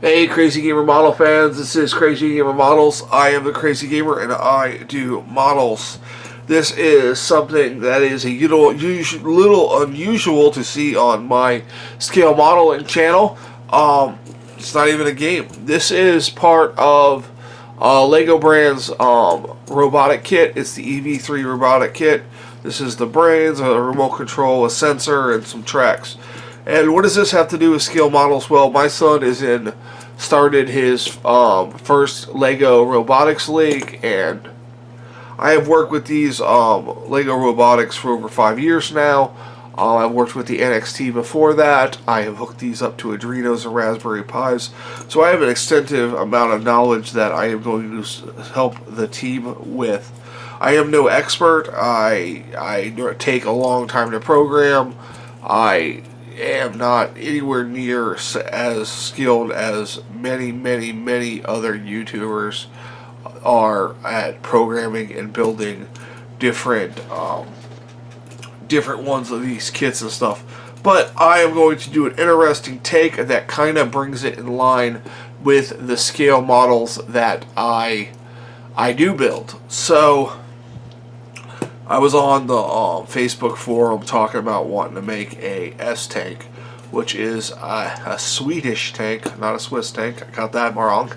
Hey Crazy Gamer Model fans, this is Crazy Gamer Models. I am the Crazy Gamer and I do models. This is something that is a little unusual to see on my scale modeling channel. It's not even a game. This is part of Lego brand's robotic kit. It's the EV3 robotic kit. This is the brains, a remote control, a sensor, and some tracks. And what does this have to do with scale models? Well, my son started his first Lego Robotics League, and I have worked with these Lego Robotics for over 5 years now. I've worked with the NXT before that. I have hooked these up to Arduinos and Raspberry Pis. So I have an extensive amount of knowledge that I am going to help the team with. I am no expert. I take a long time to program. I am not anywhere near as skilled as many other YouTubers are at programming and building different ones of these kits and stuff. But I am going to do an interesting take that kind of brings it in line with the scale models that I do build. So I was on the Facebook forum talking about wanting to make a S-tank, which is a Swedish tank, not a Swiss tank. I got that wrong.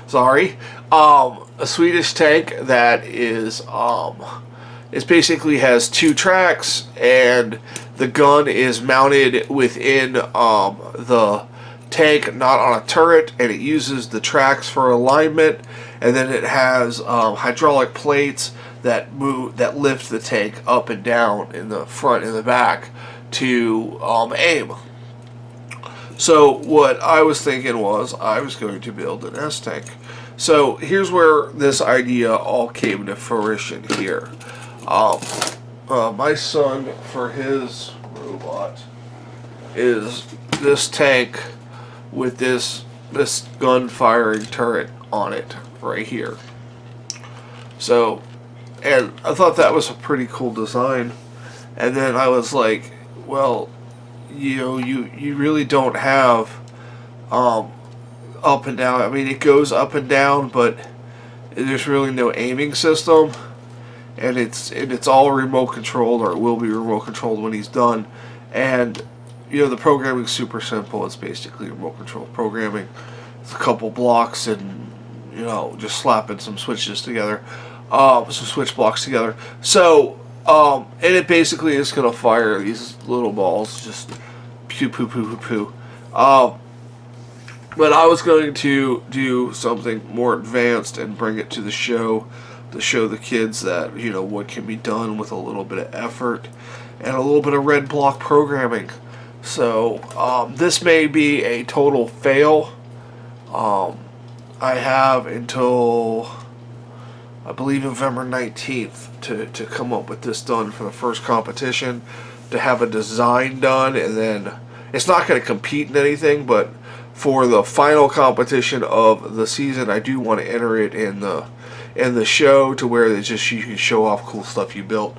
Sorry. A Swedish tank that is it basically has 2 tracks, and the gun is mounted within the tank, not on a turret, and it uses the tracks for alignment, and then it has hydraulic plates that lift the tank up and down in the front and the back to aim. So what I was thinking was I was going to build an S-tank. So here's where this idea all came to fruition here. My son, for his robot, is this tank with this gun firing turret on it right here. So, and I thought that was a pretty cool design. And then I was like, well, you really don't have up and down. I mean, it goes up and down, but there's really no aiming system. And it's all remote controlled, or it will be remote controlled when he's done. And the programming's super simple. It's basically remote control programming. It's a couple blocks and just slapping some switches together. Some switch blocks together. So, and it basically is going to fire these little balls, just pew, poo, poo, poo, poo. But I was going to do something more advanced and bring it to the show, to show the kids that, what can be done with a little bit of effort and a little bit of red block programming. So, this may be a total fail. I have until, I believe, November 19th to come up with this done for the first competition, to have a design done, and then it's not going to compete in anything, but for the final competition of the season, I do want to enter it in the show, to where you can show off cool stuff you built.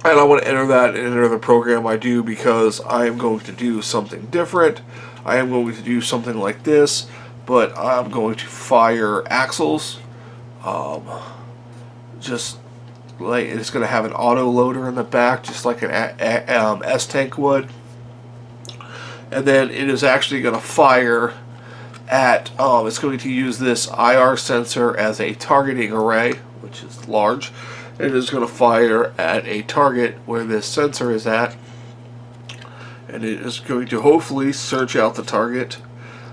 And I want to enter the program I do, because I am going to do something different. I am going to do something like this, but I'm going to fire axles. Just like it's going to have an auto loader in the back, just like an S-tank would. And then it is actually going to fire at, it's going to use this IR sensor as a targeting array, which is large. It is going to fire at a target where this sensor is at, and it is going to hopefully search out the target,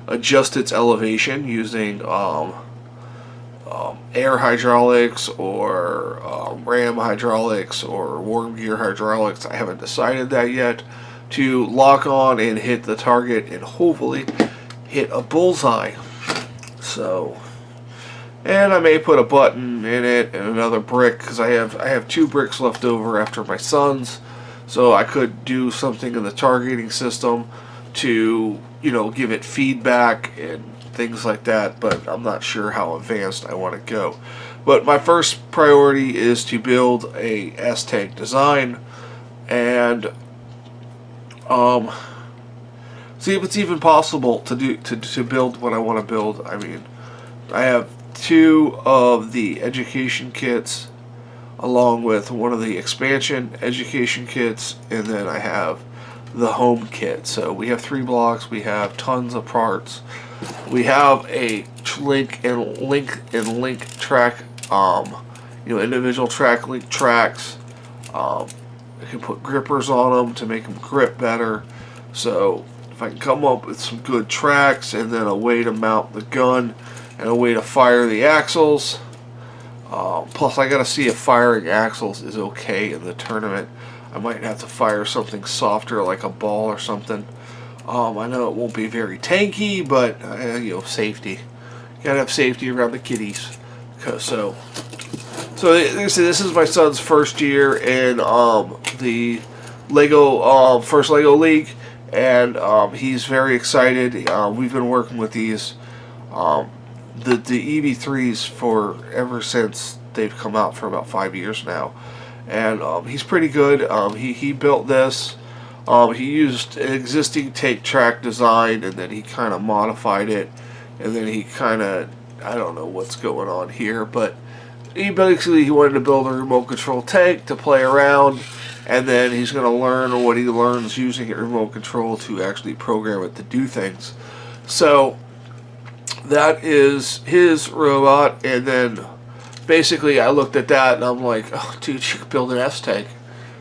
adjust its elevation using air hydraulics or ram hydraulics or worm gear hydraulics. I haven't decided that yet, to lock on and hit the target and hopefully hit a bullseye. So, and I may put a button in it and another brick, because I have 2 bricks left over after my son's. So I could do something in the targeting system to, give it feedback and things like that, but I'm not sure how advanced I want to go. But my first priority is to build a S-tank design, and see if it's even possible to do to build what I want to build. I mean, I have 2 of the education kits, along with one of the expansion education kits, and then I have the home kit. So we have 3 blocks. We have tons of parts. We have a link track, individual track link tracks. I can put grippers on them to make them grip better. So if I can come up with some good tracks, and then a way to mount the gun, and a way to fire the axles. Plus I gotta see if firing axles is okay in the tournament. I might have to fire something softer, like a ball or something. I know it won't be very tanky, but safety. You gotta have safety around the kiddies. So this is my son's first year in the Lego first Lego League, and he's very excited. We've been working with these the EV3s for ever since they've come out, for about 5 years now, and he's pretty good. He built this. He used an existing take track design, and then he kind of modified it, and then he kind of, I don't know what's going on here, but he wanted to build a remote control tank to play around, and then he's going to learn what he learns using a remote control to actually program it to do things. So that is his robot, and then basically I looked at that and I'm like, oh dude, you could build an S-tank.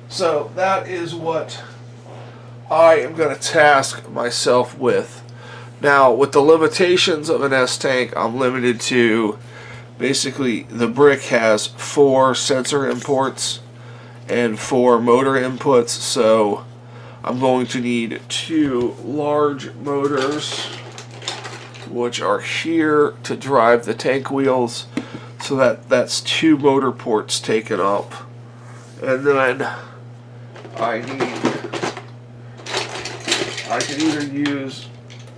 So that is what I am going to task myself with. Now, with the limitations of an S-tank, I'm limited to, basically, the brick has 4 sensor imports and 4 motor inputs, so I'm going to need 2 large motors, which are here to drive the tank wheels, so that's 2 motor ports taken up. And then I can either use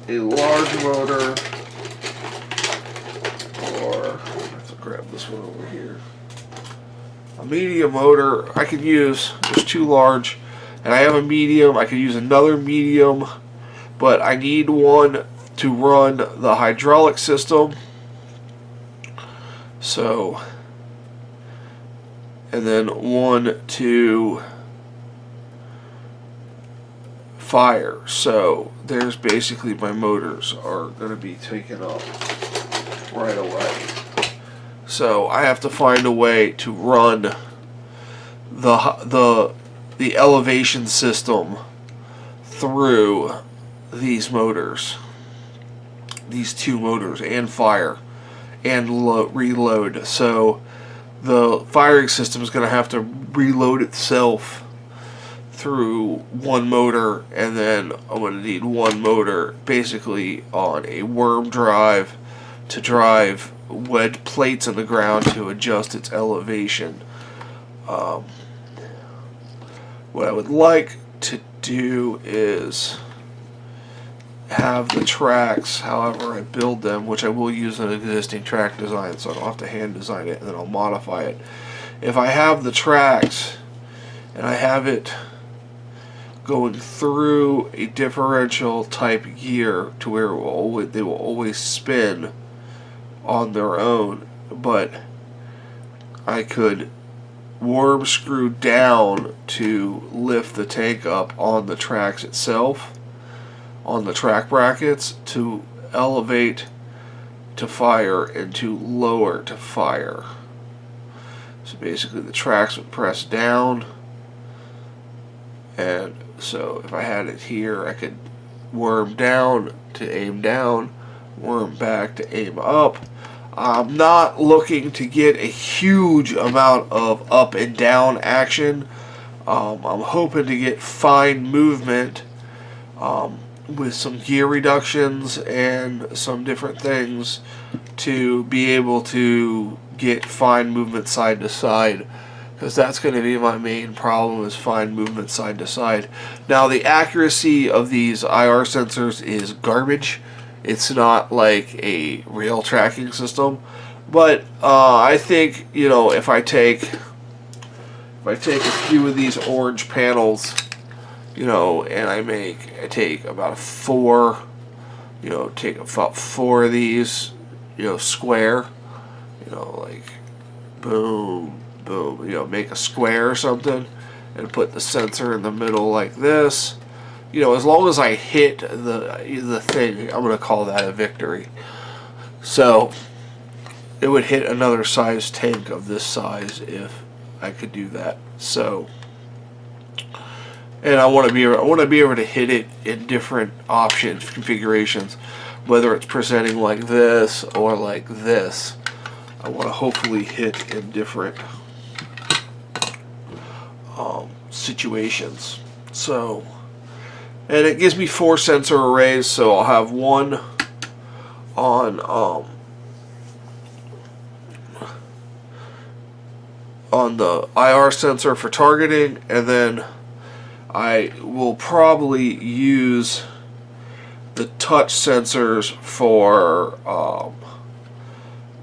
a large motor, or I have to grab this one over here. A medium motor I could use. There's 2 large, and I have a medium. I could use another medium, but I need one to run the hydraulic system. So, and then one to fire. So there's basically my motors are going to be taken up right away. So I have to find a way to run the elevation system through these motors, these 2 motors, and fire and reload. So the firing system is going to have to reload itself through 1 motor, and then I'm going to need 1 motor basically on a worm drive to drive wedge plates in the ground to adjust its elevation. What I would like to do is have the tracks, however I build them, which I will use an existing track design, so I don't have to hand design it, and then I'll modify it. If I have the tracks and I have it going through a differential type gear to where they will always spin on their own, but I could worm screw down to lift the tank up on the tracks itself, on the track brackets, to elevate to fire and to lower to fire. So basically the tracks would press down, and so if I had it here, I could worm down to aim down, worm back to aim up. I'm not looking to get a huge amount of up and down action. I'm hoping to get fine movement with some gear reductions and some different things to be able to get fine movement side to side, because that's going to be my main problem, is fine movement side to side. Now, the accuracy of these IR sensors is garbage. It's not like a real tracking system, but I think, if I take a few of these orange panels, and I take about four, take about four of these, square, like boom, boom, make a square or something, and put the sensor in the middle like this. As long as I hit the thing, I'm gonna call that a victory. So it would hit another size tank of this size if I could do that. So, and I want to be able to hit it in different options, configurations, whether it's presenting like this or like this. I want to hopefully hit in different situations. So, and it gives me 4 sensor arrays, so I'll have one on the IR sensor for targeting, and then I will probably use the touch sensors for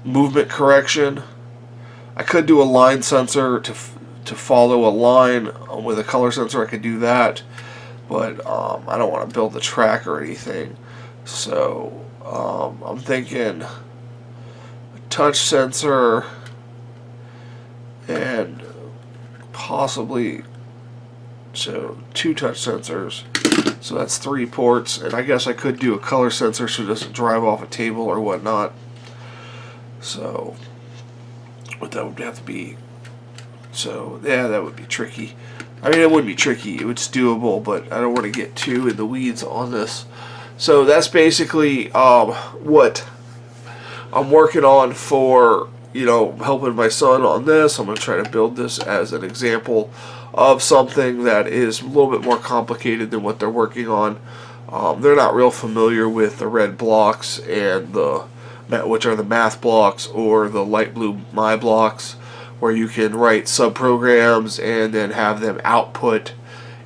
movement correction. I could do a line sensor to follow a line with a color sensor. I could do that, but I don't want to build the track or anything. So I'm thinking a touch sensor and possibly 2 touch sensors. So that's 3 ports, and I guess I could do a color sensor so it doesn't drive off a table or whatnot. So, but that would have to be, so yeah, that would be tricky. I mean, it wouldn't be tricky, it's doable, but I don't want to get too in the weeds on this. So that's basically what I'm working on for, helping my son on this. I'm going to try to build this as an example of something that is a little bit more complicated than what they're working on. They're not real familiar with the red blocks and which are the math blocks, or the light blue my blocks, where you can write subprograms and then have them output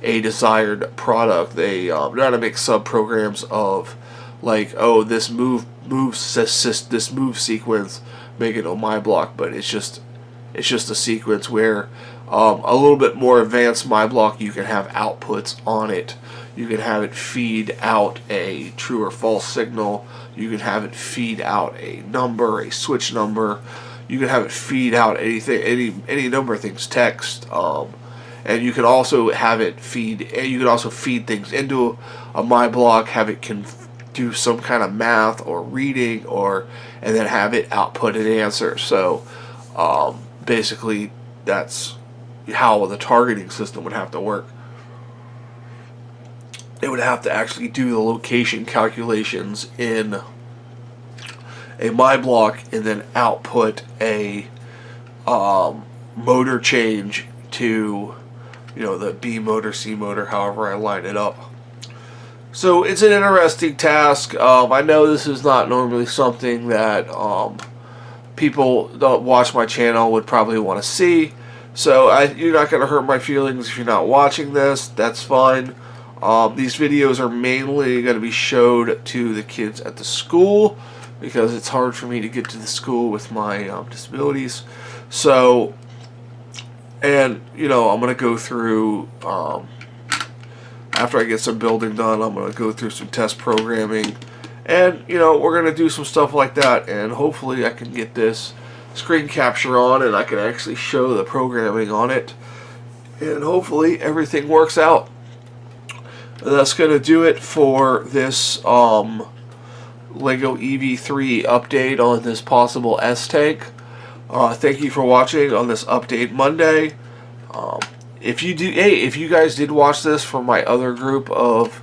a desired product. They know how to make subprograms of, like, oh, this move sequence, make it a my block, but it's just a sequence where a little bit more advanced my block, you can have outputs on it. You can have it feed out a true or false signal. You can have it feed out a number, a switch number. You can have it feed out anything, any number of things, text. And you can also have it feed. You can also feed things into a my block, have it do some kind of math or reading, and then have it output an answer. So basically, that's how the targeting system would have to work. It would have to actually do the location calculations in a my block and then output a motor change to, the B motor, C motor, however I line it up. So it's an interesting task. I know this is not normally something that people that watch my channel would probably want to see. So you're not going to hurt my feelings if you're not watching this. That's fine. These videos are mainly going to be showed to the kids at the school, because it's hard for me to get to the school with my disabilities. So, and I'm going to go through, after I get some building done, I'm going to go through some test programming, and we're going to do some stuff like that, and hopefully I can get this screen capture on and I can actually show the programming on it, and hopefully everything works out. That's going to do it for this Lego EV3 update on this possible S-Tank. Thank you for watching on this Update Monday. If you guys did watch this from my other group of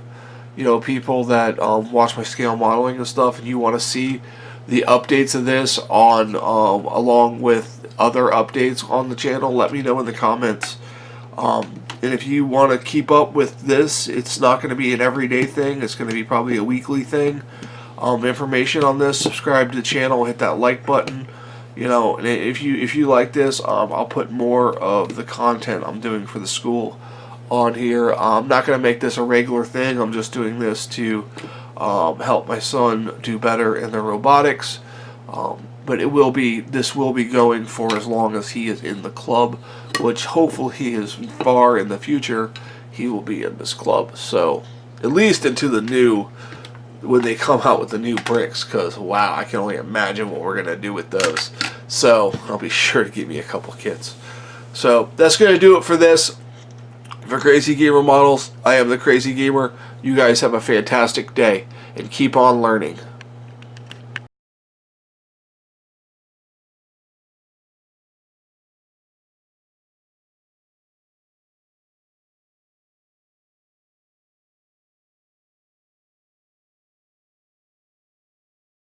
people that watch my scale modeling and stuff, and you want to see the updates of this on along with other updates on the channel, let me know in the comments. And if you want to keep up with this, it's not going to be an everyday thing. It's going to be probably a weekly thing. Information on this, subscribe to the channel, hit that like button. And if you like this, I'll put more of the content I'm doing for the school on here. I'm not going to make this a regular thing. I'm just doing this to help my son do better in the robotics. But this will be going for as long as he is in the club, which hopefully is far in the future. he will be in this club. So at least into the new, when they come out with the new bricks, because wow, I can only imagine what we're going to do with those. So I'll be sure to give me a couple kits. So that's going to do it for this. For Crazy Gamer Models, I am the Crazy Gamer. You guys have a fantastic day and keep on learning.